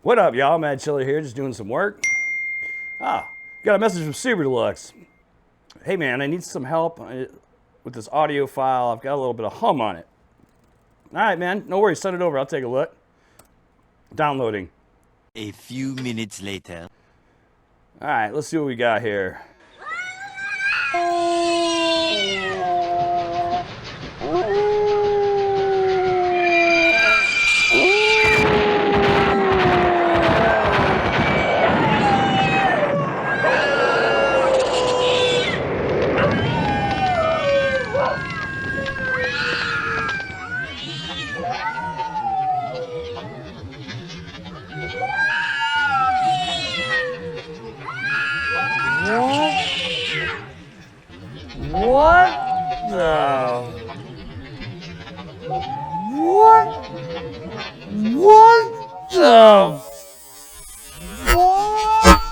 What up, y'all? Mad Chiller here, just doing some work. Got a message from SuprDlux. Hey man, I need some help with this audio file. I've got a little bit of hum on it. All right, man, no worries, send it over. I'll take a look. Downloading. A few minutes later. All right, let's see what we got here. What the? What? What the? What?